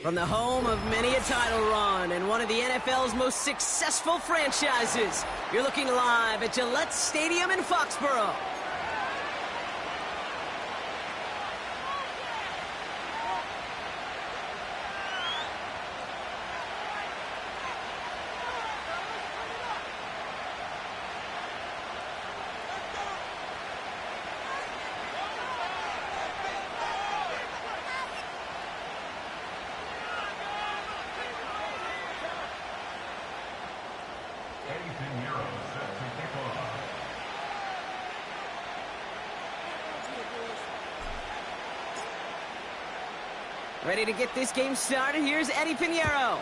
From the home of many a title run and one of the NFL's most successful franchises, you're looking live at Gillette Stadium in Foxborough. Ready to get this game started. Here's Eddie Pinheiro.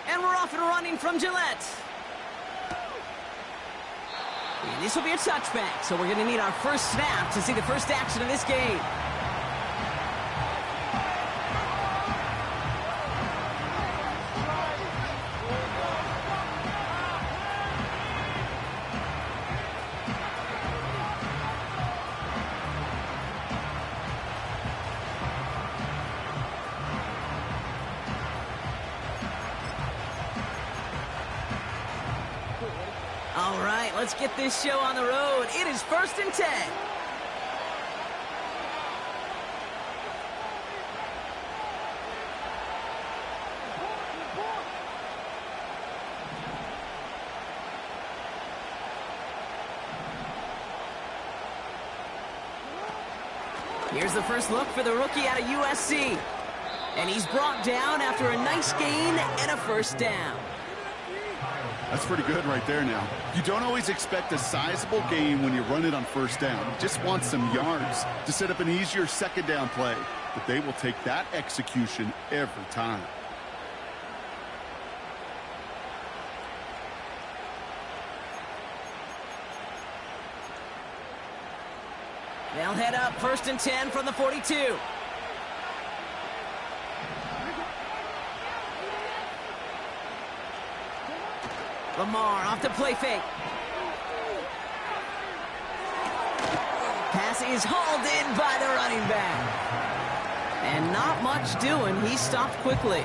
And we're off and running from Gillette. And this will be a touchback, so we're going to need our first snap to see the first action of this game. All right, let's get this show on the road. It is 1st and 10. Here's the first look for the rookie out of USC. And he's brought down after a nice gain and a first down. That's pretty good right there now. You don't always expect a sizable gain when you run it on first down. You just want some yards to set up an easier second down play. But they will take that execution every time. They'll head up 1st and 10 from the 42. Lamar off the play fake. Pass is hauled in by the running back. And not much doing. He stopped quickly.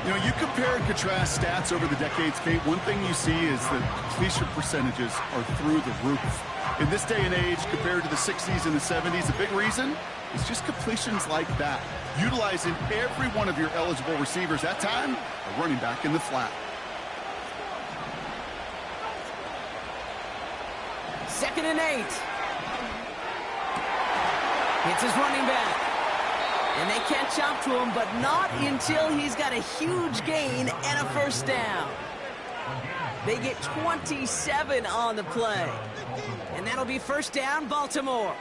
You know, you compare and contrast stats over the decades, Kate. One thing you see is that completion percentages are through the roof. In this day and age, compared to the 60s and the 70s, a big reason is just completions like that. Utilizing every one of your eligible receivers. That time, a running back in the flat. 2nd and 8. It's his running back. And they catch up to him, but not until he's got a huge gain and a first down. They get 27 on the play. And that'll be first down, Baltimore.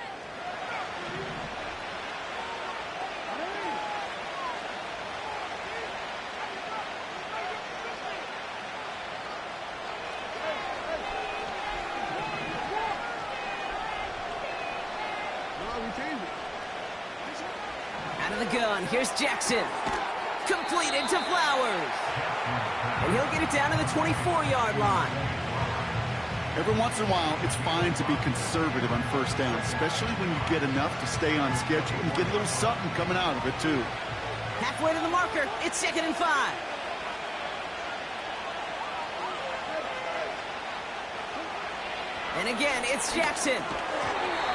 Out of the gun, here's Jackson. Completed to Flowers. And he'll get it down to the 24-yard line. Every once in a while, it's fine to be conservative on first down, especially when you get enough to stay on schedule and get a little something coming out of it, too. Halfway to the marker, it's 2nd and 5. And again, it's Jackson.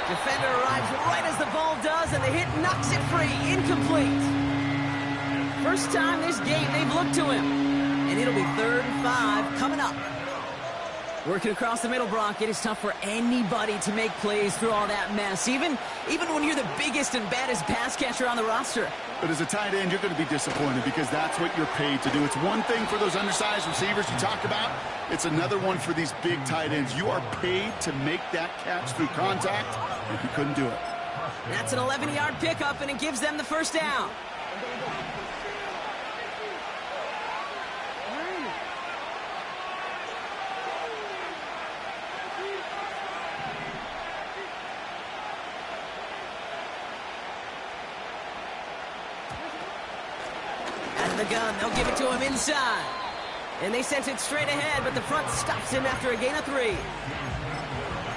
Defender arrives right as the ball does, and the hit knocks it free. Incomplete. First time this game they've looked to him. And it'll be 3rd and 5 coming up. Working across the middle, Brock, it is tough for anybody to make plays through all that mess, even when you're the biggest and baddest pass catcher on the roster. But as a tight end, you're going to be disappointed because that's what you're paid to do. It's one thing for those undersized receivers you talk about. It's another one for these big tight ends. You are paid to make that catch through contact, and you couldn't do it. That's an 11-yard pickup, and it gives them the first down. The gun, they'll give it to him inside. And they sent it straight ahead, but the front stops him after a gain of 3.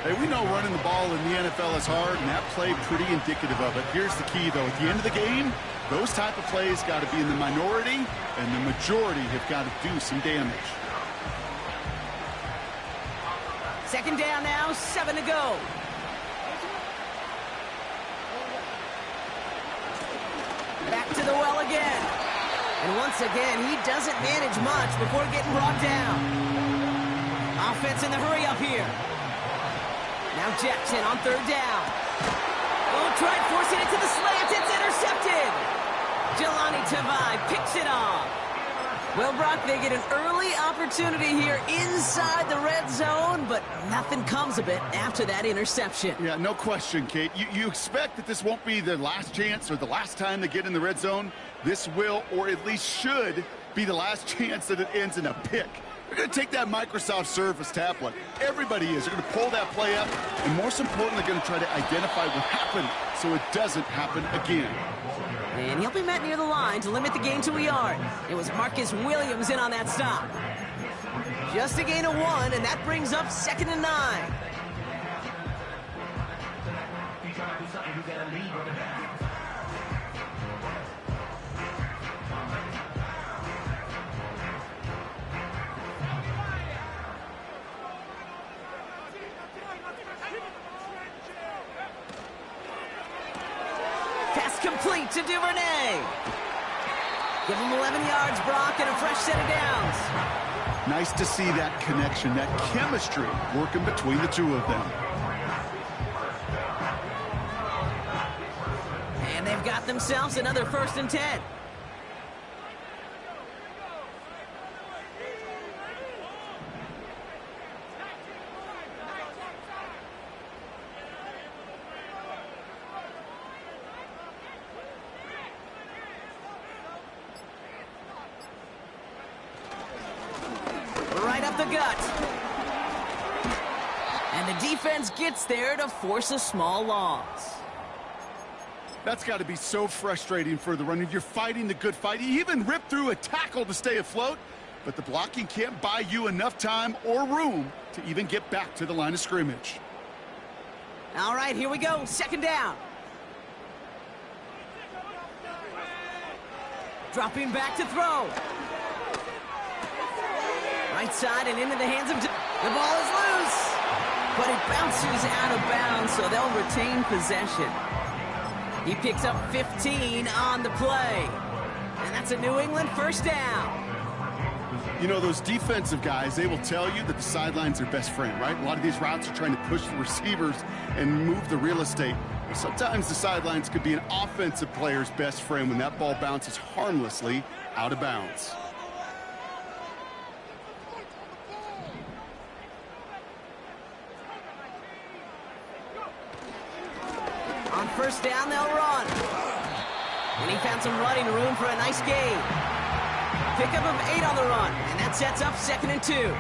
Hey, we know running the ball in the NFL is hard, and that play pretty indicative of it. Here's the key, though. At the end of the game, those type of plays got to be in the minority, and the majority have got to do some damage. Second down now, 7 to go. Back to the well again. And once again, he doesn't manage much before getting brought down. Offense in the hurry up here. Now Jackson on 3rd down. Oh, tried forcing it to the slant. It's intercepted. Jelani Tavai picks it off. Well, Brock, they get an early opportunity here inside the red zone, but nothing comes of it after that interception. Yeah, no question, Kate. You expect that this won't be their last chance or the last time they get in the red zone. This will, or at least should, be the last chance that it ends in a pick. They're going to take that Microsoft Surface tablet. Everybody is. They're going to pull that play up, and most importantly, they're going to try to identify what happened so it doesn't happen again. And he'll be met near the line to limit the gain to a yard. It was Marcus Williams in on that stop. Just a gain of 1, and that brings up 2nd and 9. Pass complete to Duvernay. Give him 11 yards, Brock, and a fresh set of downs. Nice to see that connection, that chemistry working between the two of them. And they've got themselves another 1st and 10. Right up the gut. And the defense gets there to force a small loss. That's got to be so frustrating for the runner. You're fighting the good fight. You even rip through a tackle to stay afloat, but the blocking can't buy you enough time or room to even get back to the line of scrimmage. All right, here we go. 2nd down. Dropping back to throw. Right side and into the hands of... The ball is loose. But it bounces out of bounds, so they'll retain possession. He picks up 15 on the play. And that's a New England 1st down. You know, those defensive guys, they will tell you that the sideline's their best friend, right? A lot of these routes are trying to push the receivers and move the real estate. Sometimes the sidelines could be an offensive player's best friend when that ball bounces harmlessly out of bounds. On 1st down, they'll run. And he found some running room for a nice gain. Pickup of 8 on the run, and that sets up 2nd and 2.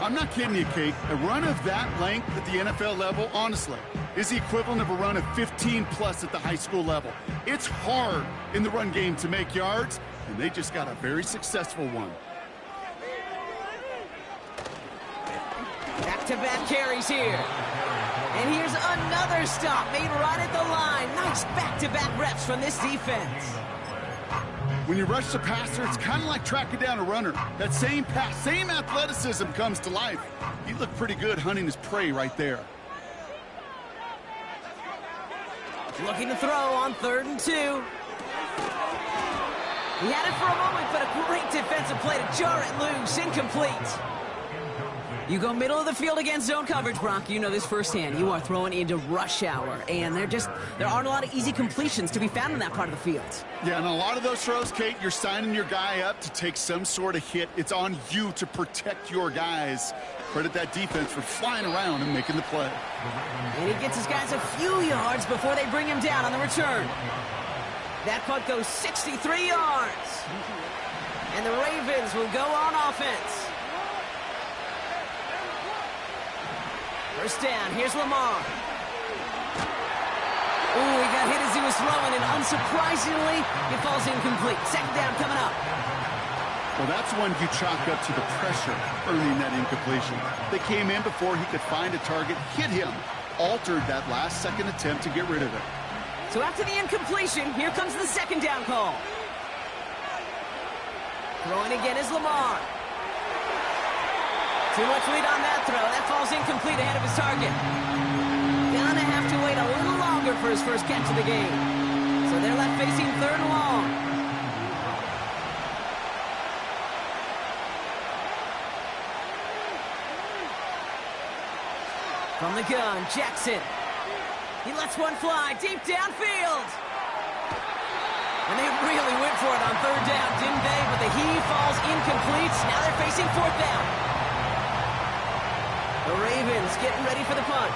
I'm not kidding you, Kate. A run of that length at the NFL level, honestly, is the equivalent of a run of 15-plus at the high school level. It's hard in the run game to make yards, and they just got a very successful one. Back-to-back carries here. And here's another stop made right at the line. Nice back-to-back reps from this defense. When you rush the passer, it's kind of like tracking down a runner. That same pass, same athleticism comes to life. He looked pretty good hunting his prey right there. Looking to throw on 3rd and 2. He had it for a moment, but a great defensive play to jar it loose. Incomplete. You go middle of the field against zone coverage, Brock. You know this firsthand. You are throwing into rush hour, and there aren't a lot of easy completions to be found in that part of the field. Yeah, and a lot of those throws, Kate, you're signing your guy up to take some sort of hit. It's on you to protect your guys. Credit that defense for flying around and making the play. And he gets his guys a few yards before they bring him down on the return. That punt goes 63 yards. And the Ravens will go on offense. First down, here's Lamar. Ooh, he got hit as he was throwing, and unsurprisingly, it falls incomplete. Second down coming up. Well, that's one you chalk up to the pressure earning that incompletion. They came in before he could find a target, hit him, altered that last-second attempt to get rid of it. So after the incompletion, here comes the second down call. Throwing again is Lamar. Too much lead on that throw. That falls incomplete ahead of his target. Gonna have to wait a little longer for his first catch of the game. So they're left facing third and long. From the gun, Jackson. He lets one fly deep downfield. And they really went for it on third down, didn't they? But the heave falls incomplete. Now they're facing fourth down. The Ravens getting ready for the punt.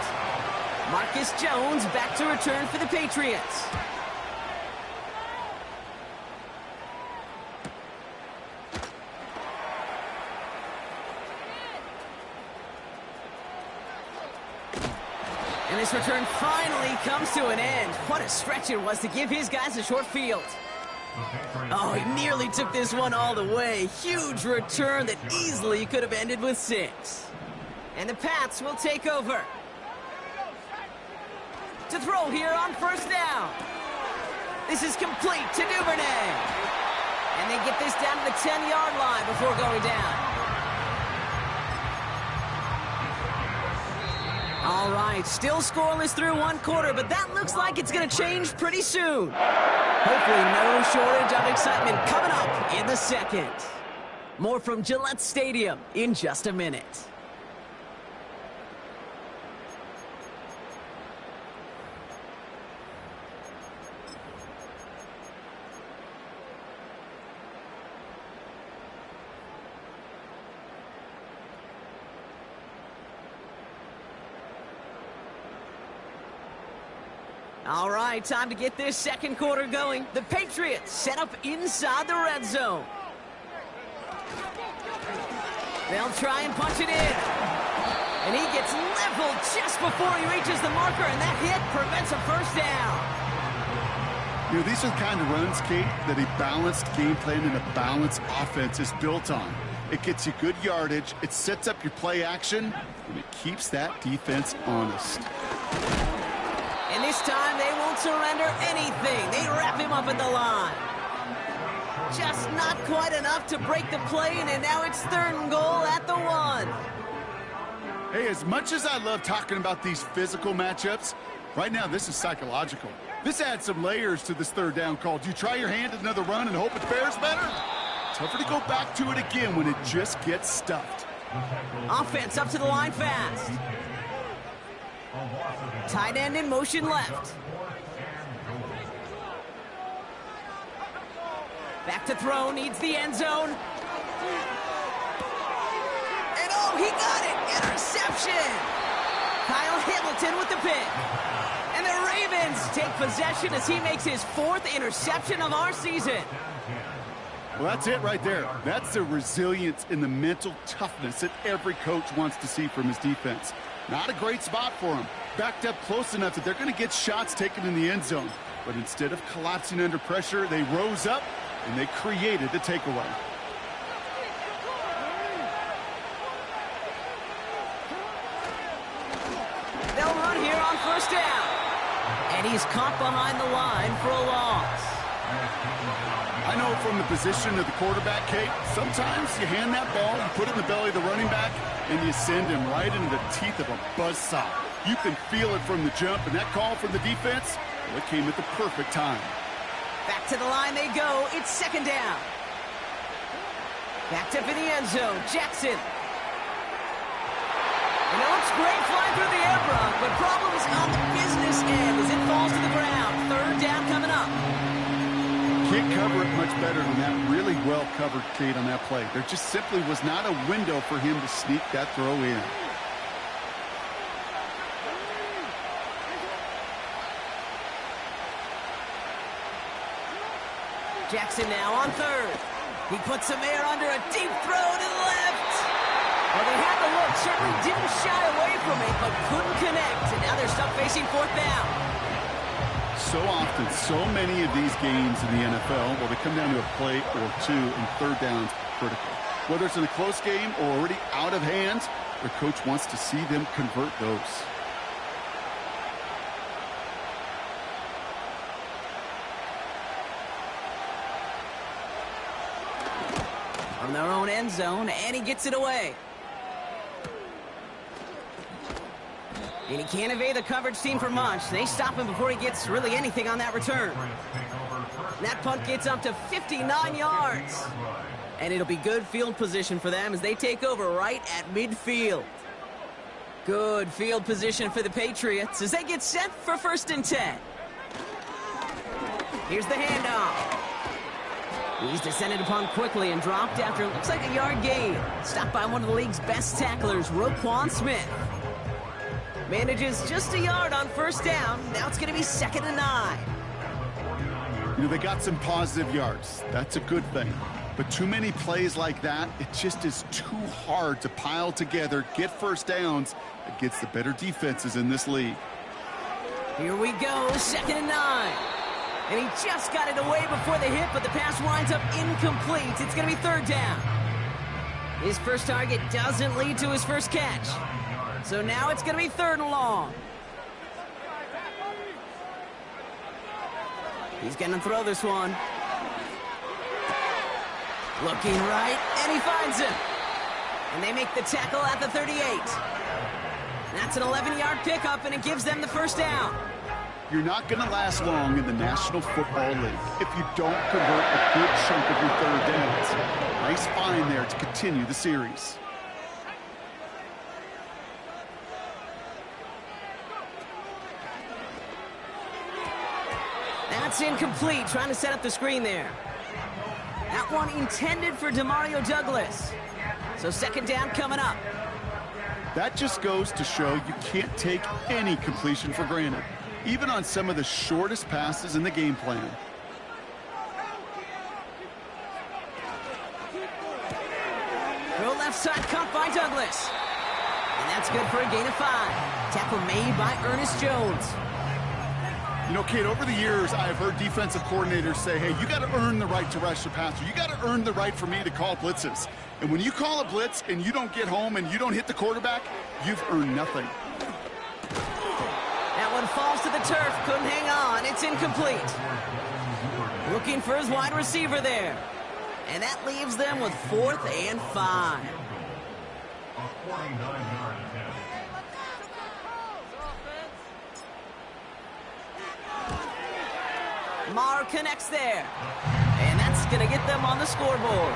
Marcus Jones back to return for the Patriots. And this return finally comes to an end. What a stretch it was to give his guys a short field. Oh, he nearly took this one all the way. Huge return that easily could have ended with 6. And the Pats will take over. To throw here on first down. This is complete to Duvernay. And they get this down to the 10-yard line before going down. All right, still scoreless through one quarter, but that looks like it's going to change pretty soon. Hopefully no shortage of excitement coming up in the second. More from Gillette Stadium in just a minute. All right, time to get this second quarter going. The Patriots set up inside the red zone. They'll try and punch it in. And he gets leveled just before he reaches the marker, and that hit prevents a first down. You know, these are the kind of runs, Kate, that a balanced game plan and a balanced offense is built on. It gets you good yardage, it sets up your play action, and it keeps that defense honest. And this time, they won't surrender anything. They wrap him up at the line. Just not quite enough to break the play, and now it's third and goal at the 1. Hey, as much as I love talking about these physical matchups, right now this is psychological. This adds some layers to this third down call. Do you try your hand at another run and hope it fares better? Tougher to go back to it again when it just gets stuffed. Offense up to the line fast. Tight end in motion left. Back to throw, needs the end zone. And oh, he got it! Interception! Kyle Hamilton with the pick. And the Ravens take possession as he makes his 4th interception of our season. Well, that's it right there. That's the resilience and the mental toughness that every coach wants to see from his defense. Not a great spot for him. Backed up close enough that they're going to get shots taken in the end zone. But instead of collapsing under pressure, they rose up and they created the takeaway. They'll run here on first down. And he's caught behind the line for a loss. I know from the position of the quarterback, Kate, sometimes you hand that ball, you put it in the belly of the running back, and you send him right into the teeth of a buzzsaw. You can feel it from the jump, and that call from the defense, well, it came at the perfect time. Back to the line they go. It's second down. Backed up in the end zone. Jackson. looks great flying through the air, Brock, but problems on the business end as it falls to the ground. Third down coming up. Can't cover it much better than that. Really well covered, Kate, on that play. There just simply was not a window for him to sneak that throw in. Jackson now on third. He puts some air under a deep throw to the left. Well, they had the look, certainly didn't shy away from it, but couldn't connect. And now they're stuck facing fourth down. So often, so many of these games in the NFL, well, they come down to a play or two, and third down's critical. Whether it's in a close game or already out of hand, their coach wants to see them convert those. From their own end zone, and he gets it away. And he can't evade the coverage team for much. They stop him before he gets really anything on that return. And that punt gets up to 59 yards. And it'll be good field position for them as they take over right at midfield. Good field position for the Patriots as they get set for 1st and 10. Here's the handoff. He's descended upon quickly and dropped after it looks like a yard gain. Stopped by one of the league's best tacklers, Roquan Smith. Manages just a yard on 1st down. Now it's going to be 2nd and 9. You know, they got some positive yards. That's a good thing. But too many plays like that, it just is too hard to pile together, get 1st downs against the better defenses in this league. Here we go, 2nd and 9. And he just got it away before the hit, but the pass winds up incomplete. It's going to be 3rd down. His first target doesn't lead to his first catch. So now it's going to be 3rd and long. He's going to throw this one. Looking right, and he finds him. And they make the tackle at the 38. That's an 11-yard pickup, and it gives them the 1st down. You're not going to last long in the National Football League if you don't convert a good chunk of your 3rd downs. Nice find there to continue the series. That's incomplete, trying to set up the screen there. That one intended for Demario Douglas. So 2nd down coming up. That just goes to show you can't take any completion for granted, even on some of the shortest passes in the game plan. Throw left side, caught by Douglas. And that's good for a gain of 5. Tackle made by Ernest Jones. You know, Kate, over the years, I've heard defensive coordinators say, hey, you got to earn the right to rush the passer. You got to earn the right for me to call blitzes. And when you call a blitz and you don't get home and you don't hit the quarterback, you've earned nothing. That one falls to the turf. Couldn't hang on. It's incomplete. Looking for his wide receiver there. And that leaves them with 4th and 5. Marr connects there. And that's going to get them on the scoreboard.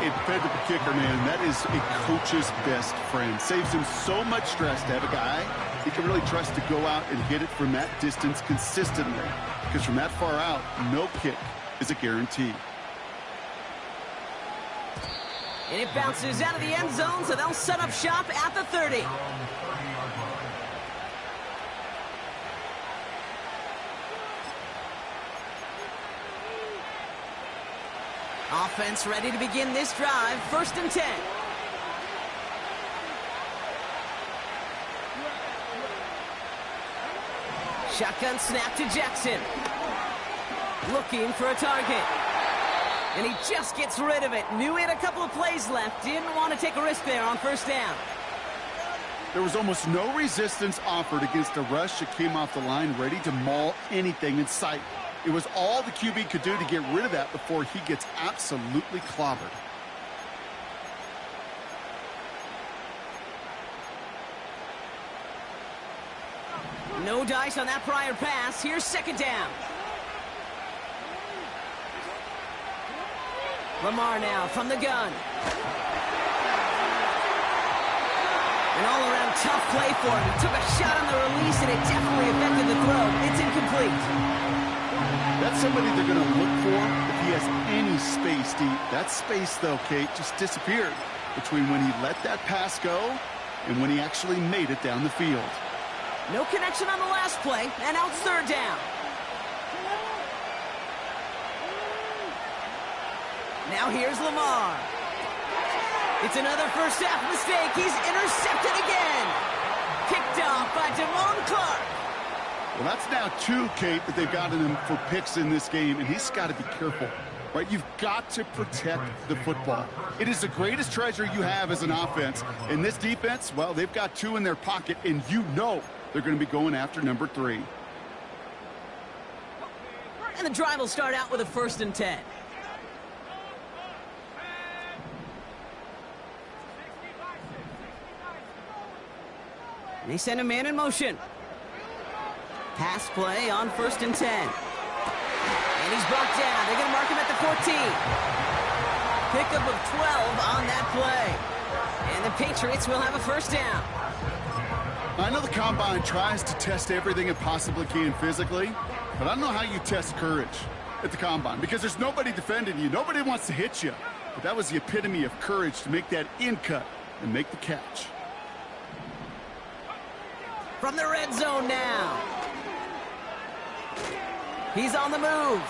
It fed to the kicker, man. That is a coach's best friend. Saves him so much stress to have a guy he can really trust to go out and hit it from that distance consistently. Because from that far out, no kick is a guarantee. And it bounces out of the end zone, so they'll set up shop at the 30. Offense ready to begin this drive. 1st and 10. Shotgun snap to Jackson. Looking for a target. And he just gets rid of it. Knew he had a couple of plays left. Didn't want to take a risk there on 1st down. There was almost no resistance offered against a rush that came off the line ready to maul anything in sight. It was all the QB could do to get rid of that before he gets absolutely clobbered. No dice on that prior pass. Here's 2nd down. Lamar now from the gun. An all-around tough play for him. He took a shot on the release, and it definitely affected the throw. It's incomplete. That's somebody they're going to look for if he has any space deep. That space, though, Kate, just disappeared between when he let that pass go and when he actually made it down the field. No connection on the last play, and now it's third down. Now here's Lamar. It's another first half mistake. He's intercepted again. Picked off by Damone Clark. Well, that's now 2, Kate, that they've gotten him for picks in this game, and he's got to be careful, right? You've got to protect the football. It is the greatest treasure you have as an offense. In this defense, well, they've got 2 in their pocket, and you know they're going to be going after number 3. And the drive will start out with a 1st and 10. And they send a man in motion. Pass play on 1st and 10. And he's brought down. They're going to mark him at the 14. Pickup of 12 on that play. And the Patriots will have a 1st down. I know the Combine tries to test everything it possibly can physically, but I don't know how you test courage at the Combine because there's nobody defending you. Nobody wants to hit you. But that was the epitome of courage to make that in cut and make the catch. From the red zone now. He's on the move.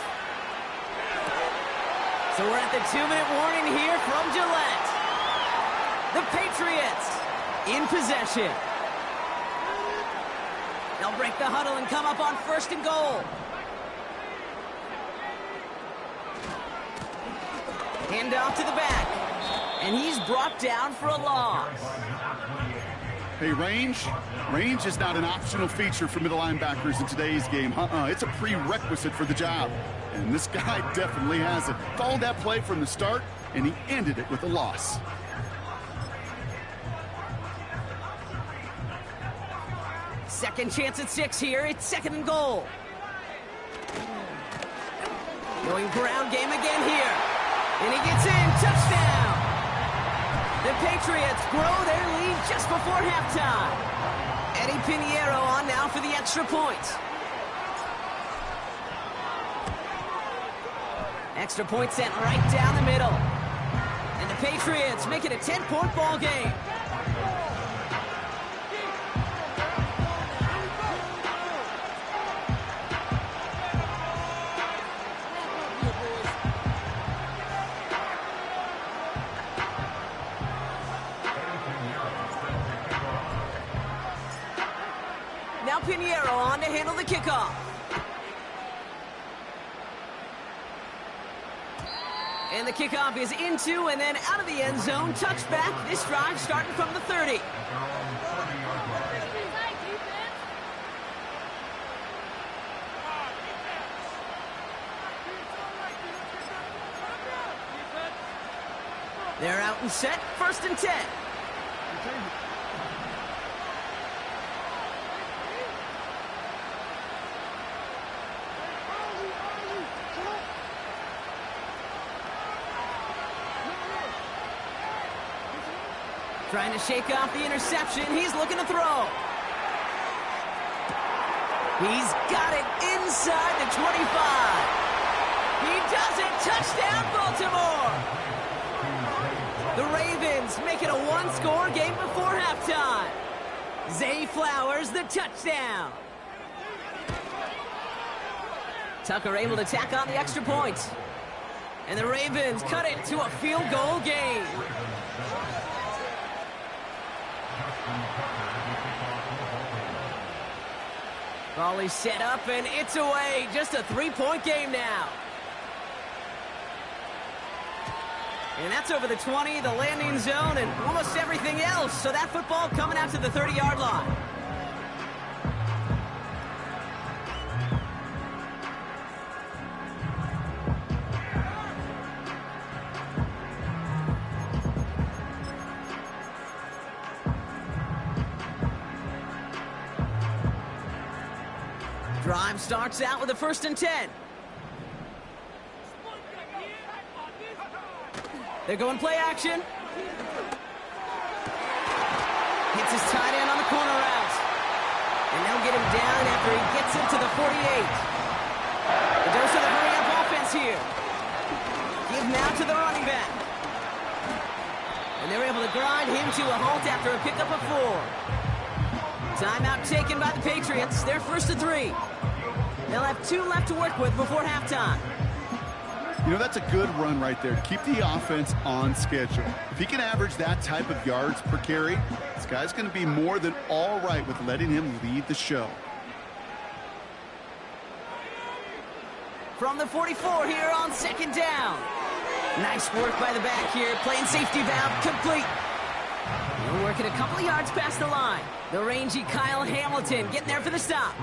So we're at the 2-minute warning here from Gillette. The Patriots in possession. They'll break the huddle and come up on 1st and goal. Hand off to the back. And he's brought down for a loss. Hey, range is not an optional feature for middle linebackers in today's game. It's a prerequisite for the job. And this guy definitely has it. Called that play from the start, and he ended it with a loss. Second chance at 6 here. It's 2nd and goal. Going ground game again here. And he gets in. Touchdown. The Patriots grow their lead just before halftime. Eddie Pinheiro on now for the extra point. Extra point sent right down the middle. And the Patriots make it a 10-point ball game. Now Pinheiro on to handle the kickoff. And the kickoff is into and then out of the end zone. Touchback. This drive starting from the 30. They're out and set. 1st and 10. Trying to shake off the interception. He's looking to throw. He's got it inside the 25. He does it. Touchdown, Baltimore. The Ravens make it a 1-score game before halftime. Zay Flowers, the touchdown. Tucker able to tack on the extra point. And the Ravens cut it to a field goal game. Volley set up, and it's away. Just a 3-point game now. And that's over the 20, the landing zone, and almost everything else. So that football coming out to the 30-yard line. Drive starts out with a 1st and 10. They're going play action. Hits his tight end on the corner route. And they'll get him down after he gets into the 48. The dose of the hurry-up offense here. Give now to the running back. And they're able to grind him to a halt after a pickup of 4. Timeout taken by the Patriots. They're 1st and 3. They'll have 2 left to work with before halftime. You know, that's a good run right there. Keep the offense on schedule. If he can average that type of yards per carry, this guy's going to be more than all right with letting him lead the show. From the 44 here on 2nd down. Nice work by the back here. Playing safety valve complete. They're working a couple of yards past the line. The rangy Kyle Hamilton getting there for the stop.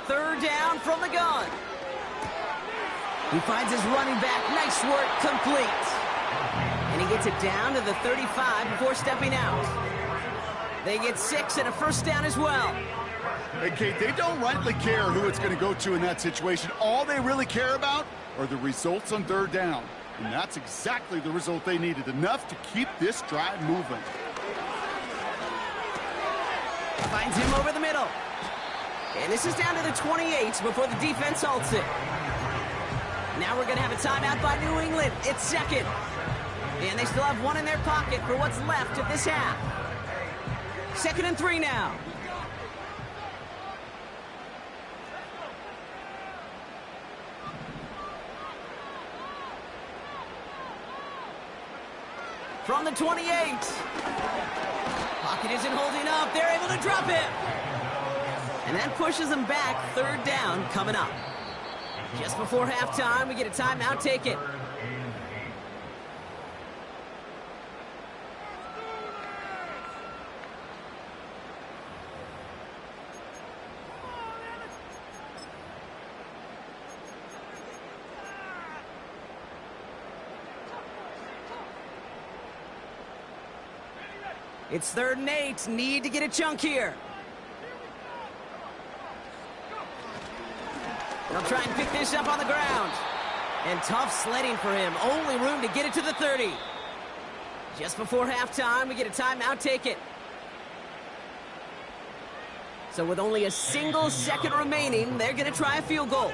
3rd down from the gun. He finds his running back. Nice work, complete. And he gets it down to the 35 before stepping out. They get 6 and a 1st down as well. Hey, Kate, they don't rightly care who it's going to go to in that situation. All they really care about are the results on 3rd down. And that's exactly the result they needed. Enough to keep this drive moving. Finds him over the middle. And this is down to the 28 before the defense halts it. Now we're going to have a timeout by New England. It's 2nd. And they still have 1 in their pocket for what's left of this half. 2nd and 3 now. From the 28. Pocket isn't holding up. They're able to drop it. And that pushes them back. 3rd down coming up. Just before halftime, we get a timeout. Take it. It's 3rd and 8. Need to get a chunk here. They'll try and pick this up on the ground. And tough sledding for him. Only room to get it to the 30. Just before halftime, we get a timeout. Take it. So with only a single second remaining, they're going to try a field goal.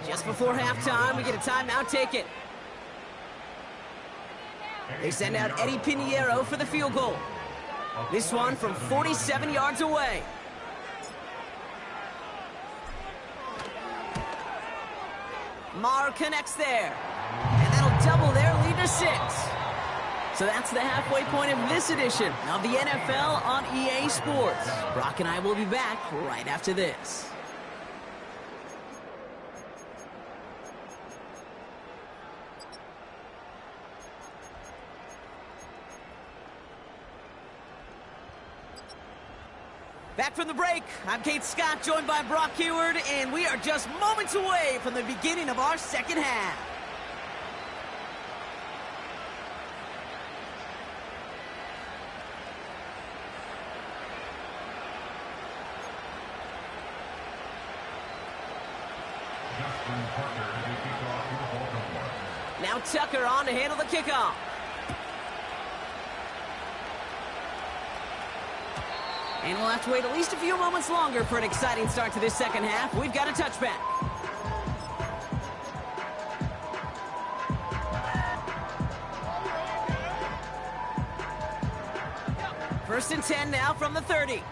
Just before halftime, we get a timeout. Take it. They send out Eddie Pinheiro for the field goal. This one from 47 yards away. Marr connects there. And that'll double their lead to 6. So that's the halfway point of this edition of the NFL on EA Sports. Brock and I will be back right after this. Back from the break, I'm Kate Scott, joined by Brock Heward, and we are just moments away from the beginning of our 2nd half. Now Tucker on to handle the kickoff. And we'll have to wait at least a few moments longer for an exciting start to this 2nd half. We've got a touchback. First and 10 now from the 30.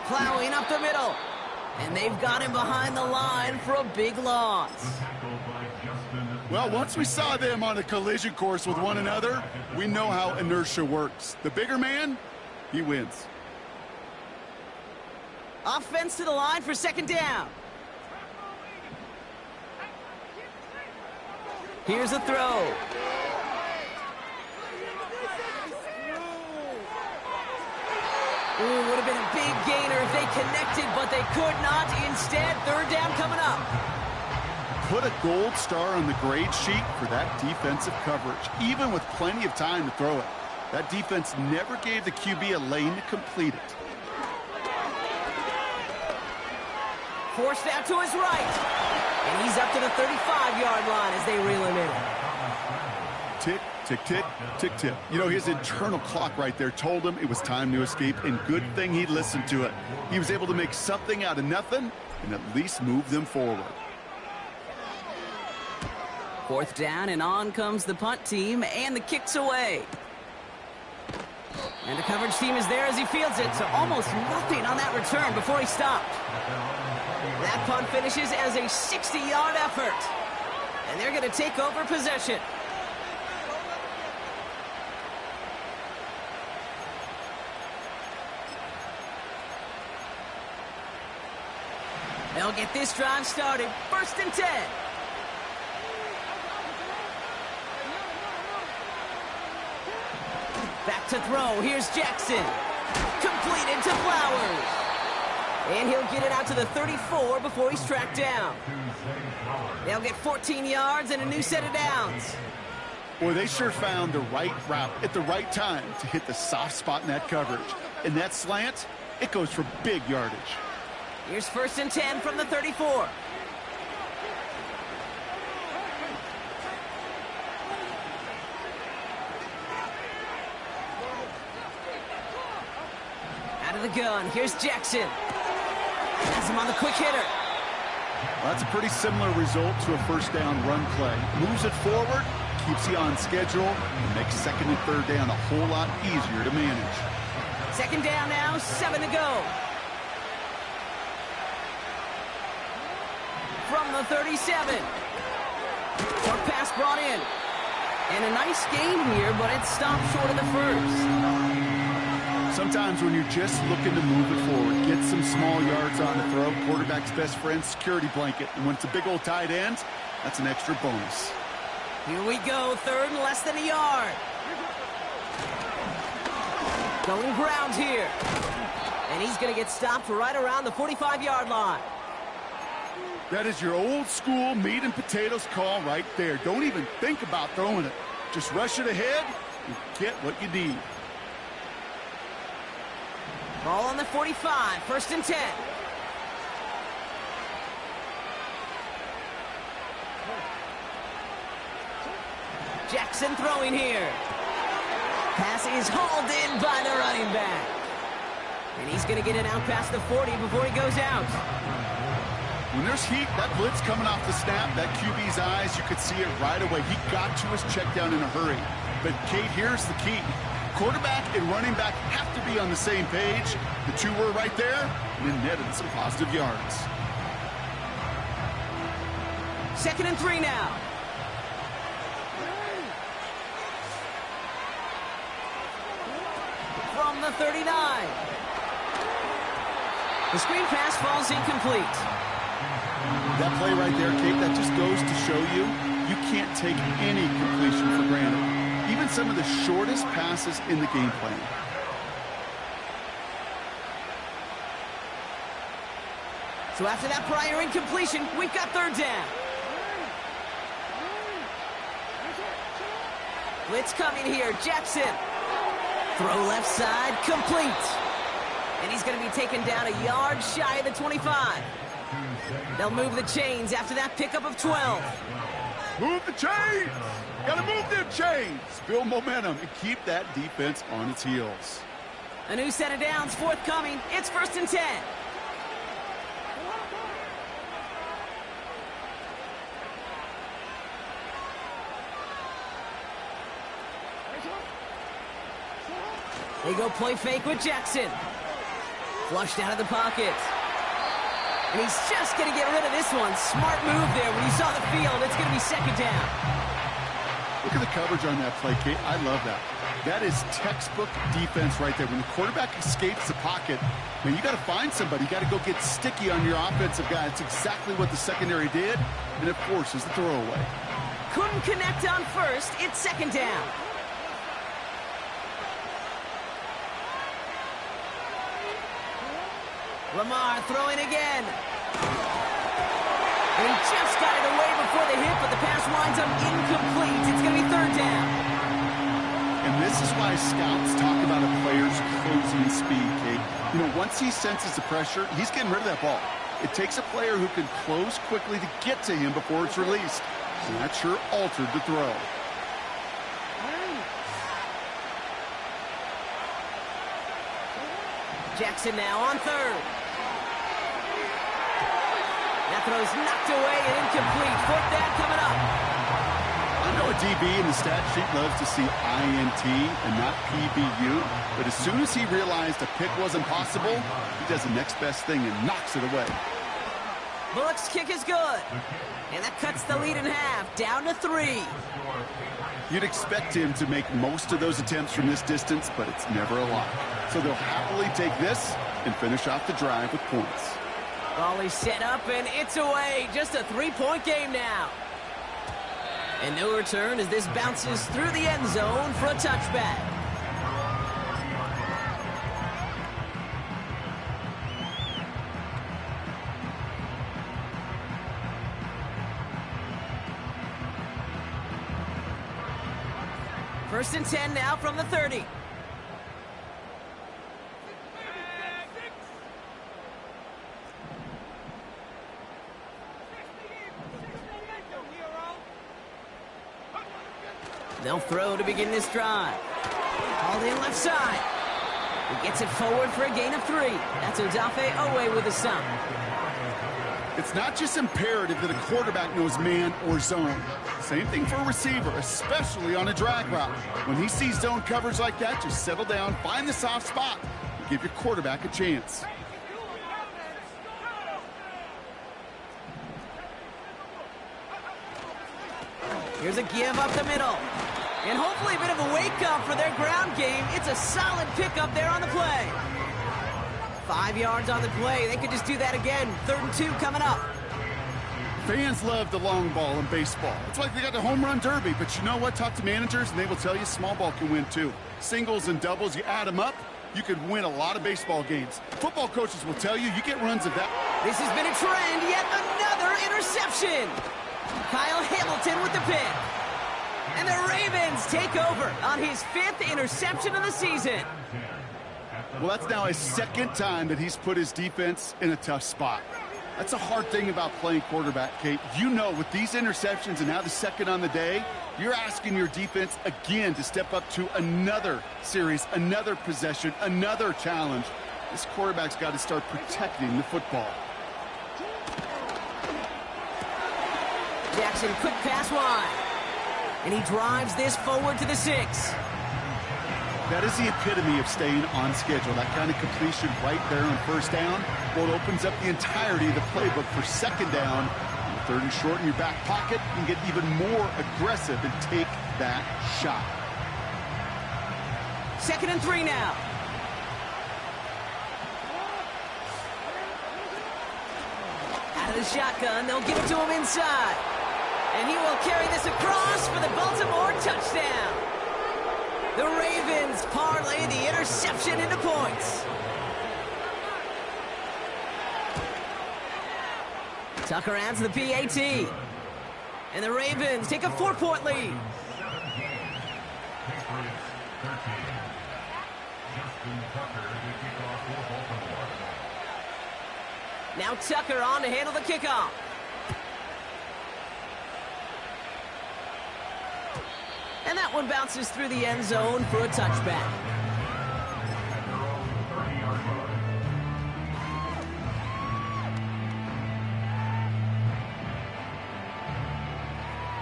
Plowing up the middle. And they've got him behind the line for a big loss. Well, once we saw them on a collision course with one another, we know how inertia works. The bigger man, he wins. Offense to the line for 2nd down. Here's a throw. Ooh, would have been a big gainer if they connected, but they could not. Instead, 3rd down coming up. Put a gold star on the grade sheet for that defensive coverage, even with plenty of time to throw it. That defense never gave the QB a lane to complete it. Forced out to his right. And he's He's up to the 35-yard line as they reel him in. Tick, tick, tick, tick, tick. You know, his internal clock right there told him it was time to escape, and good thing he listened to it. He was able to make something out of nothing and at least move them forward. 4th down, and on comes the punt team, and the kick's away. And the coverage team is there as he fields it, so almost nothing on that return before he stopped. That punt finishes as a 60-yard effort. And they're going to take over possession. They'll get this drive started. 1st and 10. Back to throw. Here's Jackson. Completed to Flowers. And he'll get it out to the 34 before he's tracked down. They'll get 14 yards and a new set of downs. Boy, they sure found the right route at the right time to hit the soft spot in that coverage. And that slant, it goes for big yardage. Here's 1st and 10 from the 34. Out of the gun, here's Jackson. Has him on the quick hitter. Well, that's a pretty similar result to a 1st down run play. Moves it forward, keeps you on schedule, and makes 2nd and 3rd down a whole lot easier to manage. 2nd down now, 7 to go. From the 37. Short pass brought in. And a nice gain here, but it stopped short of the 1st. Sometimes when you're just looking to move it forward, get some small yards on the throw, quarterback's best friend, security blanket. And when it's a big old tight end, that's an extra bonus. Here we go, 3rd and less than a yard. Going ground here. And he's going to get stopped right around the 45-yard line. That is your old school meat and potatoes call right there. Don't even think about throwing it. Just rush it ahead and get what you need. Ball on the 45, 1st and 10. Jackson throwing here. Pass is hauled in by the running back. And he's going to get it out past the 40 before he goes out. When there's heat, that blitz coming off the snap, that QB's eyes, you could see it right away. He got to his check down in a hurry. But, Kate, here's the key. Quarterback and running back have to be on the same page. The two were right there, and then netted some positive yards. 2nd and 3 now. From the 39. The screen pass falls incomplete. That play right there, Kate, that just goes to show you, you can't take any completion for granted. Even some of the shortest passes in the game plan. So after that prior incompletion, we've got 3rd down. Blitz coming here, Jackson. Throw left side, complete. And he's going to be taken down a yard shy of the 25. They'll move the chains after that pickup of 12. Move the chains! Gotta move them chains! Build momentum and keep that defense on its heels. A new set of downs forthcoming. It's 1st and 10. They go play fake with Jackson. Flushed out of the pocket. And he's just going to get rid of this one. Smart move there. When he saw the field, it's going to be 2nd down. Look at the coverage on that play, Kate. I love that. That is textbook defense right there. When the quarterback escapes the pocket, man, you got to find somebody. You got to go get sticky on your offensive guy. It's exactly what the secondary did, and it forces the throwaway. Couldn't connect on 1st. It's 2nd down. Lamar throwing again. And he just got it away before the hit, but the pass winds up incomplete. It's going to be 3rd down. And this is why scouts talk about a player's closing speed, Kate. You know, once he senses the pressure, he's getting rid of that ball. It takes a player who can close quickly to get to him before it's released. And that sure altered the throw. Jackson now on third. That throw's knocked away and incomplete. Fourth down coming up. I know a DB in the stat sheet loves to see INT and not PBU, but as soon as he realized a pick wasn't possible, he does the next best thing and knocks it away. Bullock's kick is good. And that cuts the lead in half, down to 3. You'd expect him to make most of those attempts from this distance, but it's never a lot. So they'll happily take this and finish off the drive with points. Ball is set up, and it's away. Just a 3-point game now. And no return as this bounces through the end zone for a touchback. First and 10 now from the 30. They'll throw to begin this drive. Hauled in left side. He gets it forward for a gain of 3. That's Odafe Owe with a stop. It's not just imperative that a quarterback knows man or zone. Same thing for a receiver, especially on a drag route. When he sees zone coverage like that, just settle down, find the soft spot, and give your quarterback a chance. Here's a give up the middle. And hopefully a bit of a wake-up for their ground game. It's a solid pickup there on the play. 5 yards on the play. They could just do that again. 3rd and 2 coming up. Fans love the long ball in baseball. It's like they got the home run derby, but you know what? Talk to managers, and they will tell you small ball can win too. Singles and doubles, you add them up, you could win a lot of baseball games. Football coaches will tell you get runs of that. This has been a trend. Yet another interception. Kyle Hamilton with the pick. And the Ravens take over on his 5th interception of the season. Well, that's now his 2nd time that he's put his defense in a tough spot. That's a hard thing about playing quarterback, Kate. You know, with these interceptions and now the 2nd on the day, you're asking your defense again to step up to another series, another possession, another challenge. This quarterback's got to start protecting the football. Jackson, quick pass wide. And he drives this forward to the 6. That is the epitome of staying on schedule. That kind of completion right there on 1st down. Well, it opens up the entirety of the playbook for 2nd down. 3rd and short in your back pocket. You can get even more aggressive and take that shot. 2nd and 3 now. Out of the shotgun, they'll give it to him inside. And he will carry this across for the Baltimore touchdown. The Ravens parlay the interception into points. Tucker adds the PAT. And the Ravens take a 4-point lead. Now Tucker on to handle the kickoff. And that one bounces through the end zone for a touchback.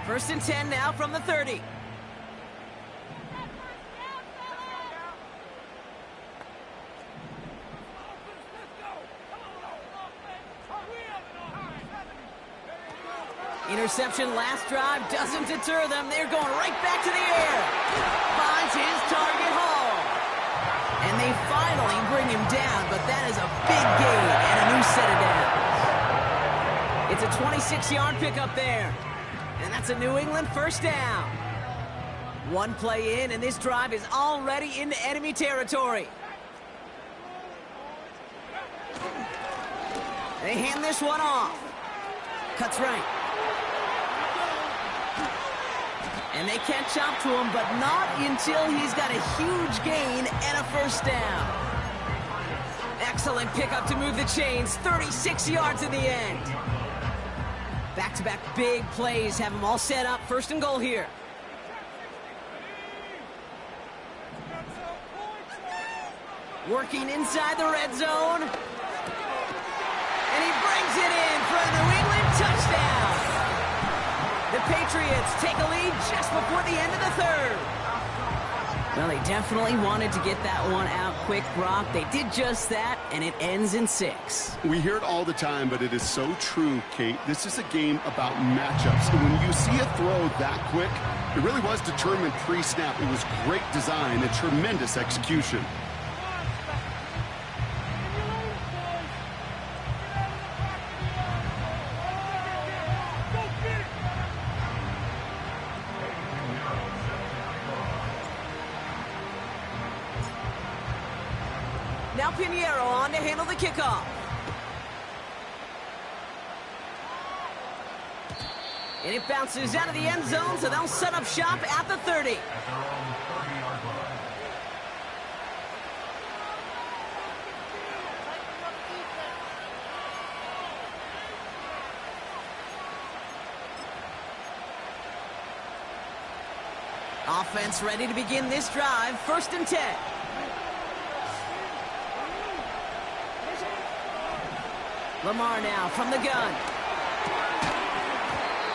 First and 10 now from the 30. Interception last drive doesn't deter them. They're going right back to the air. Finds his target hole. And they finally bring him down, but that is a big gain and a new set of downs. It's a 26-yard pickup there. And that's a New England 1st down. One play in, and this drive is already into enemy territory. They hand this one off. Cuts right. And they can't chop to him, but not until he's got a huge gain and a 1st down. Excellent pickup to move the chains. 36 yards in the end. Back-to-back big plays have them all set up. First and goal here. Working inside the red zone. And he brings it in for a New England touchdown. The Patriots take a lead just before the end of the third. Well, they definitely wanted to get that one out quick, Brock. They did just that, and it ends in 6. We hear it all the time, but it is so true, Kate. This is a game about matchups. And when you see a throw that quick, it really was determined pre-snap. It was great design and tremendous execution. Now Pinheiro on to handle the kickoff. And it bounces out of the end zone, so they'll set up shop at the 30. Offense ready to begin this drive. First and 10. Lamar now from the gun.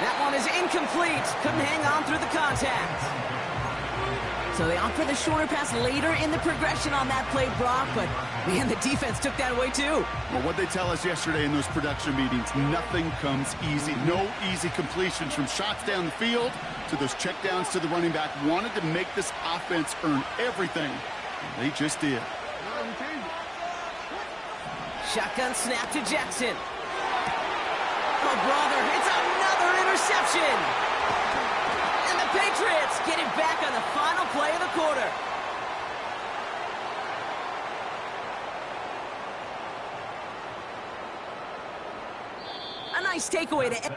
That one is incomplete. Couldn't hang on through the contact. So they opt for the shorter pass later in the progression on that play, Brock, but man, the defense took that away too. Well, what they tell us yesterday in those production meetings, nothing comes easy. No easy completions from shots down the field to those checkdowns to the running back. Wanted to make this offense earn everything. And they just did. Shotgun snap to Jackson. Oh, brother, it's another interception. And the Patriots get it back on the final play of the quarter. A nice takeaway to...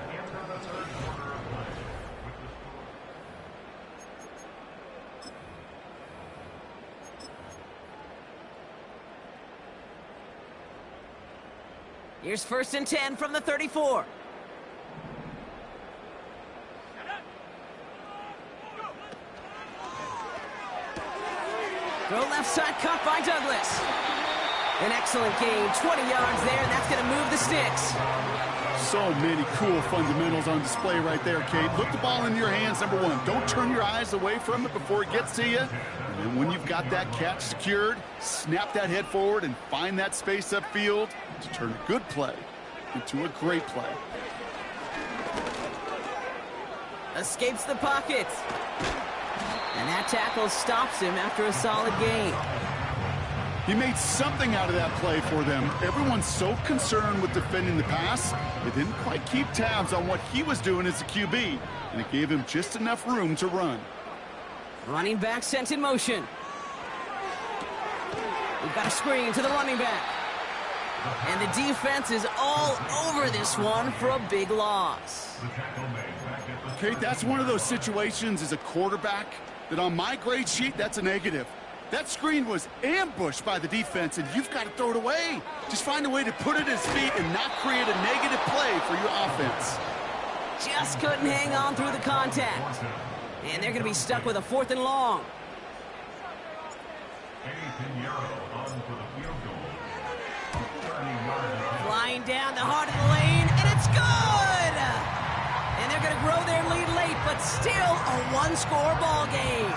Here's first and 10 from the 34. Throw left side, caught by Douglas. An excellent gain, 20 yards there, and that's going to move the sticks. So many cool fundamentals on display right there, Kate. Look the ball in your hands, number one. Don't turn your eyes away from it before it gets to you. And then when you've got that catch secured, snap that head forward and find that space upfield to turn a good play into a great play. Escapes the pocket. And that tackle stops him after a solid gain. He made something out of that play for them. Everyone's so concerned with defending the pass, they didn't quite keep tabs on what he was doing as a QB, and it gave him just enough room to run. Running back sent in motion. We've got a screen to the running back. And the defense is all over this one for a big loss. Kate, that's one of those situations as a quarterback that on my grade sheet, that's a negative. That screen was ambushed by the defense, and you've got to throw it away. Just find a way to put it at his feet and not create a negative play for your offense. Just couldn't hang on through the contact. And they're going to be stuck with a 4th and long. Flying down the heart of the lane, and it's good! And they're going to grow their lead late, but still a one-score ball game.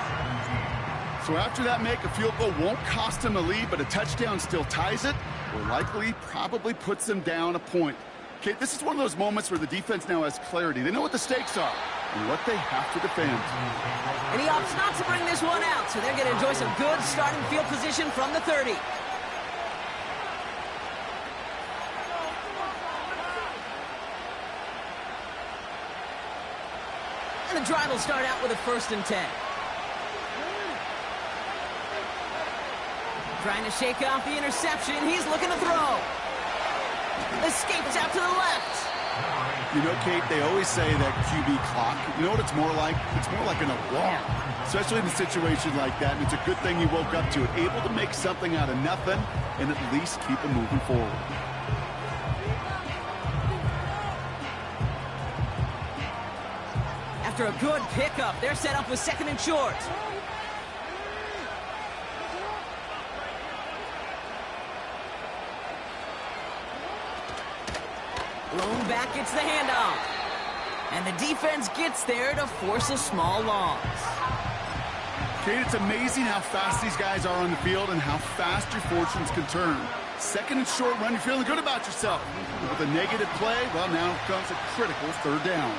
So after that make, a field goal won't cost them a lead, but a touchdown still ties it, or likely probably puts them down a point. Okay, this is one of those moments where the defense now has clarity. They know what the stakes are and what they have to defend. And he opts not to bring this one out, so they're going to enjoy some good starting field position from the 30. And the drive will start out with a 1st and 10. Trying to shake off the interception. He's looking to throw. Escapes out to the left. You know, Kate, they always say that QB clock, you know what it's more like? It's more like an alarm, especially in a situation like that. And it's a good thing you woke up to it, able to make something out of nothing and at least keep it moving forward. After a good pickup, they're set up with 2nd and short. Blown back gets the handoff. And the defense gets there to force a small loss. Kate, it's amazing how fast these guys are on the field and how fast your fortunes can turn. 2nd and short run, you're feeling good about yourself. With a negative play, well, now comes a critical 3rd down.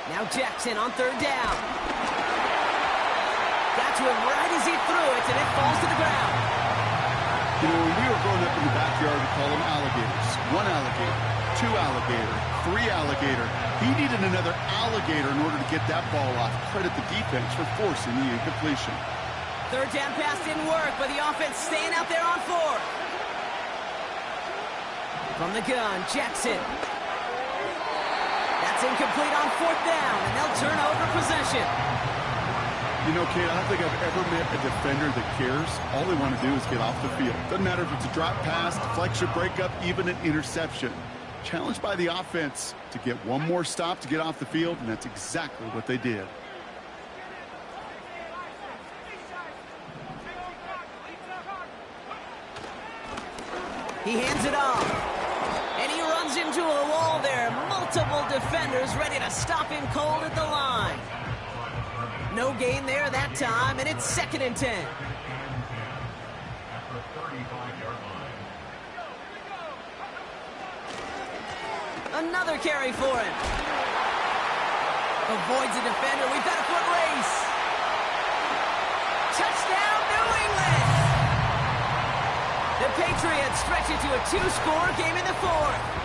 Now Jackson on 3rd down. Got to him right as he threw it, and it falls to the ground. You know, when we were growing up in the backyard, we call them alligators. 1 alligator, 2 alligator, 3 alligator. He needed another alligator in order to get that ball off. Credit the defense for forcing the incompletion. 3rd down pass didn't work, but the offense staying out there on 4th. From the gun, Jackson. That's incomplete on 4th down, and they'll turn over possession. You know, Kate, I don't think I've ever met a defender that cares. All they want to do is get off the field. Doesn't matter if it's a drop pass, deflection, breakup, even an interception. Challenged by the offense to get one more stop to get off the field, and that's exactly what they did. He hands it off. And he runs into a wall there. Multiple defenders ready to stop him cold at the line. No gain there that time, and it's 2nd and 10. Another carry for him. Avoids a defender. We've got a foot race. Touchdown, New England! The Patriots stretch it to a 2-score game in the 4th.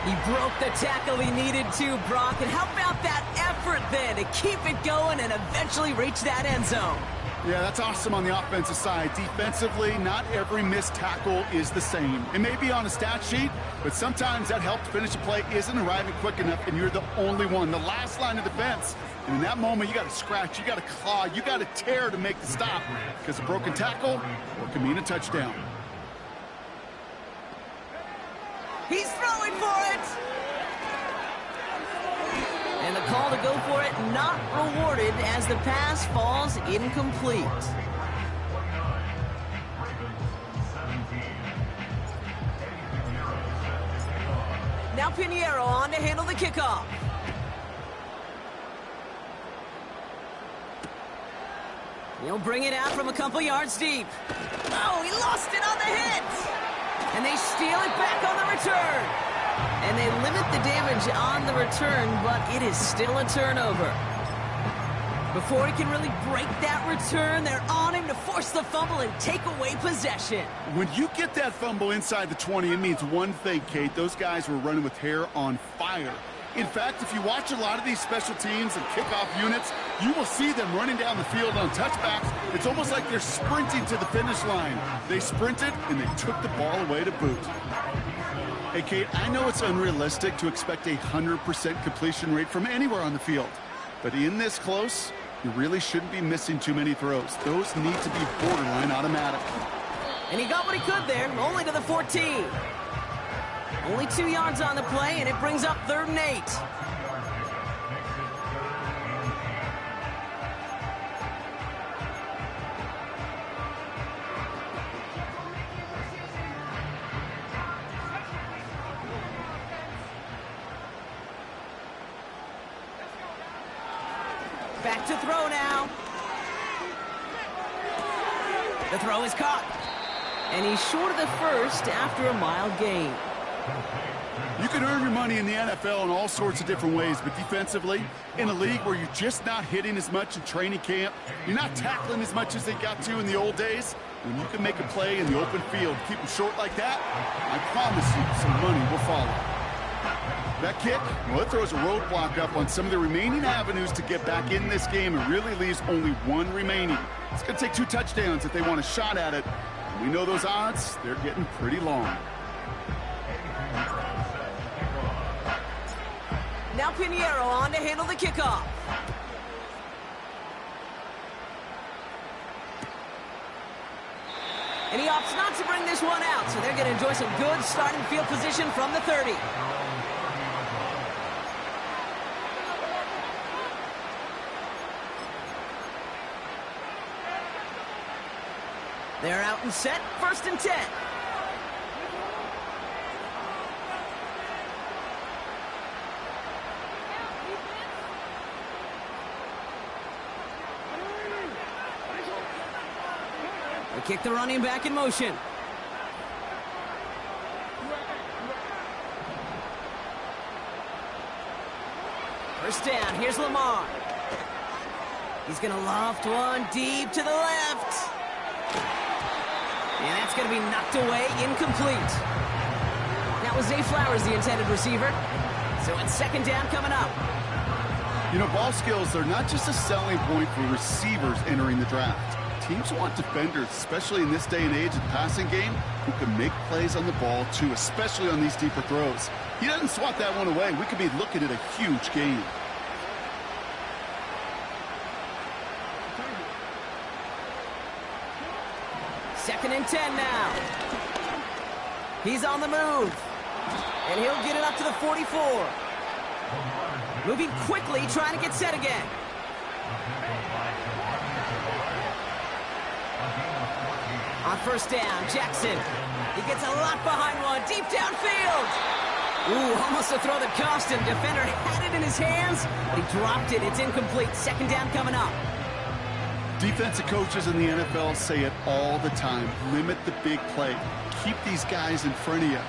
He broke the tackle he needed to, Brock. And how about that effort then to keep it going and eventually reach that end zone? Yeah, that's awesome on the offensive side. Defensively, not every missed tackle is the same. It may be on a stat sheet, but sometimes that help to finish a play isn't arriving quick enough, and you're the only one, the last line of defense. And in that moment, you got to scratch, you got to claw, you got to tear to make the stop, because a broken tackle can mean a touchdown. He's throwing for it! And the call to go for it not rewarded as the pass falls incomplete. Now Pinheiro on to handle the kickoff. He'll bring it out from a couple yards deep. Oh, he lost it on the hit! And they steal it back on the return. And they limit the damage on the return, but it is still a turnover. Before he can really break that return, they're on him to force the fumble and take away possession. When you get that fumble inside the 20, it means one thing, Kate. Those guys were running with hair on fire. In fact, if you watch a lot of these special teams and kickoff units, you will see them running down the field on touchbacks. It's almost like they're sprinting to the finish line. They sprinted, and they took the ball away to boot. Hey, Kate, I know it's unrealistic to expect a 100% completion rate from anywhere on the field. But in this close, you really shouldn't be missing too many throws. Those need to be borderline automatic. And he got what he could there, only to the 14. Only 2 yards on the play, and it brings up 3rd and 8. Back to throw now. The throw is caught. And he's short of the first after a mile gain. You can earn your money in the NFL in all sorts of different ways, but defensively, in a league where you're just not hitting as much in training camp, you're not tackling as much as they got to in the old days, when you can make a play in the open field, keep them short like that, I promise you some money will follow. That kick, well, it throws a roadblock up on some of the remaining avenues to get back in this game and really leaves only one remaining. It's going to take 2 touchdowns if they want a shot at it. And we know those odds, they're getting pretty long. Now Pinheiro on to handle the kickoff. And he opts not to bring this one out, so they're going to enjoy some good starting field position from the 30. They're out and set, 1st and 10. They kick the running back in motion. First down, here's Lamar. He's going to loft one deep to the left. And that's going to be knocked away, incomplete. That was Zay Flowers, the intended receiver. So it's 2nd down coming up. You know, ball skills are not just a selling point for receivers entering the draft. Teams want defenders, especially in this day and age of the passing game, who can make plays on the ball, too, especially on these deeper throws. He doesn't swat that one away. We could be looking at a huge game. Second and 10 now. He's on the move. And he'll get it up to the 44. Moving quickly, trying to get set again. On first down, Jackson. He gets a lot behind one, deep downfield. Ooh, almost a throw that cost him. Defender had it in his hands, but he dropped it. It's incomplete. 2nd down coming up. Defensive coaches in the NFL say it all the time. Limit the big play. Keep these guys in front of you.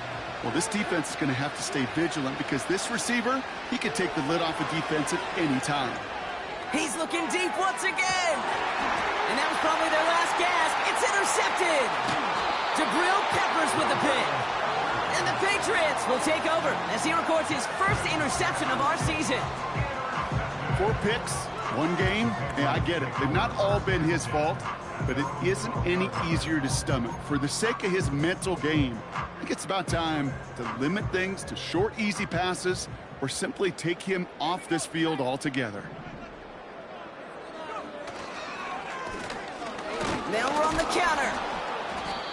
Well, this defense is going to have to stay vigilant because this receiver, he could take the lid off a defense at any time. He's looking deep once again. And that was probably their last gasp. It's intercepted. Jabril Peppers with the pick. And the Patriots will take over as he records his first interception of our season. 4 picks, 1 game. Yeah, I get it. They've not all been his fault, but it isn't any easier to stomach. For the sake of his mental game, I think it's about time to limit things to short, easy passes or simply take him off this field altogether. Now we're on the counter.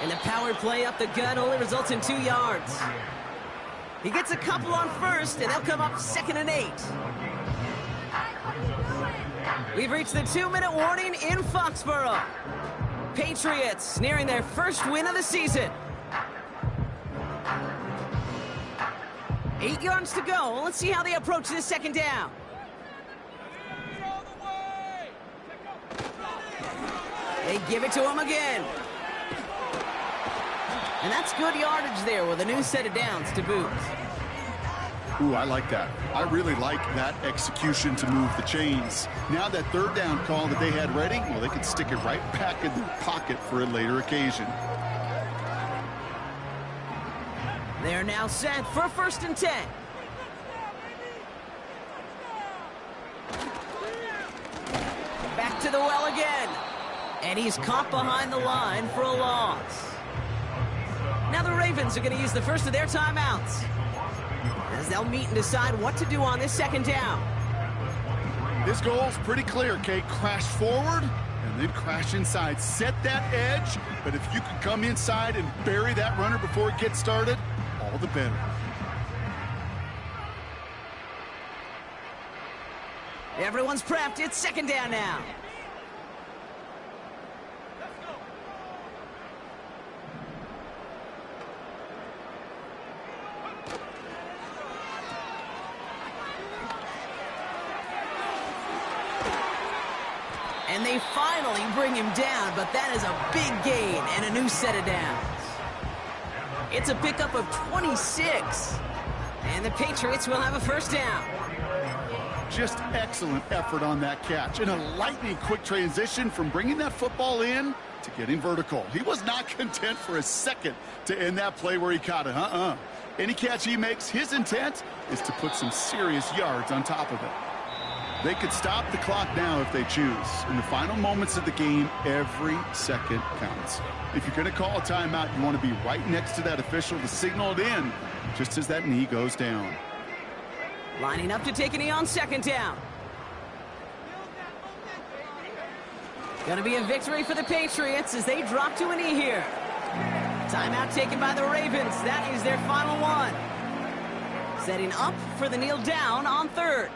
And the power play up the gut only results in 2 yards. He gets a couple on first, and they'll come up 2nd and 8. We've reached the 2-minute warning in Foxborough. Patriots nearing their first win of the season. 8 yards to go. Let's see how they approach this 2nd down. They give it to him again. And that's good yardage there with a new set of downs to boot. Ooh, I like that. I really like that execution to move the chains. Now that 3rd down call that they had ready, well, they could stick it right back in their pocket for a later occasion. They're now set for 1st and 10. Back to the well again. And he's caught behind the line for a loss. Now the Ravens are going to use the first of their timeouts, as they'll meet and decide what to do on this 2nd down. His goal's pretty clear, Kate. Crash forward and then crash inside. Set that edge, but if you can come inside and bury that runner before it gets started, all the better. Everyone's prepped. It's 2nd down now. And they finally bring him down, but that is a big gain and a new set of downs. It's a pickup of 26. And the Patriots will have a first down. Just excellent effort on that catch. And a lightning quick transition from bringing that football in to getting vertical. He was not content for a second to end that play where he caught it. Any catch he makes, his intent is to put some serious yards on top of it. They could stop the clock now if they choose. In the final moments of the game, every second counts. If you're going to call a timeout, you want to be right next to that official to signal it in just as that knee goes down. Lining up to take a knee on second down. Going to be a victory for the Patriots as they drop to a knee here. Timeout taken by the Ravens. That is their final one. Setting up for the kneel down on third.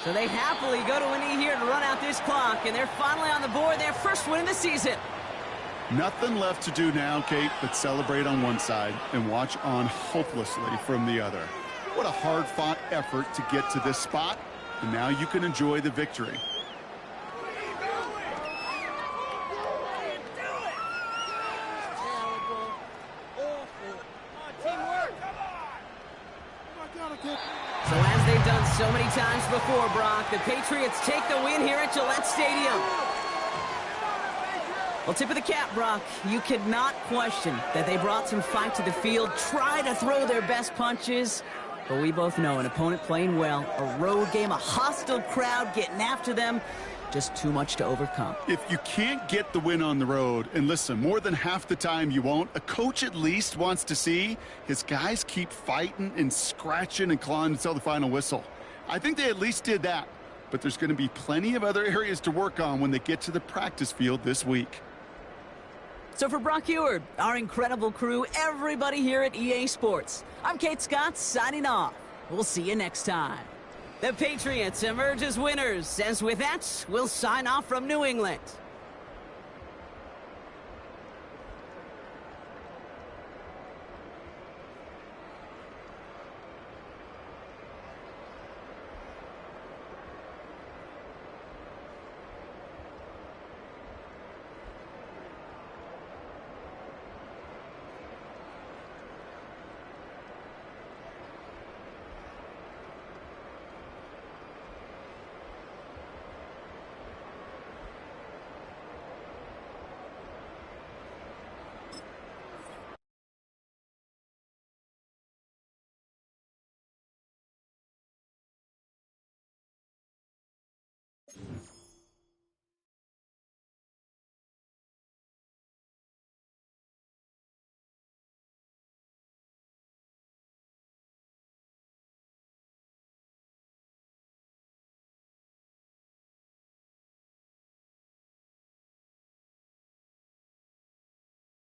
So they happily go to a knee here to run out this clock, and they're finally on the board, their first win of the season. Nothing left to do now, Kate, but celebrate on one side and watch on hopelessly from the other. What a hard-fought effort to get to this spot, and now you can enjoy the victory. So as they've done so many times before, Brock, the Patriots take the win here at Gillette Stadium. Well, tip of the cap, Brock. You could not question that they brought some fight to the field, try to throw their best punches. But we both know an opponent playing well, a road game, a hostile crowd getting after them, just too much to overcome. If you can't get the win on the road, and listen, more than half the time you won't, a coach at least wants to see his guys keep fighting and scratching and clawing until the final whistle. I think they at least did that, but there's going to be plenty of other areas to work on when they get to the practice field this week. So for Brock Eward, our incredible crew, everybody here at EA Sports, I'm Kate Scott signing off. We'll see you next time. The Patriots emerge as winners, as with that, we'll sign off from New England.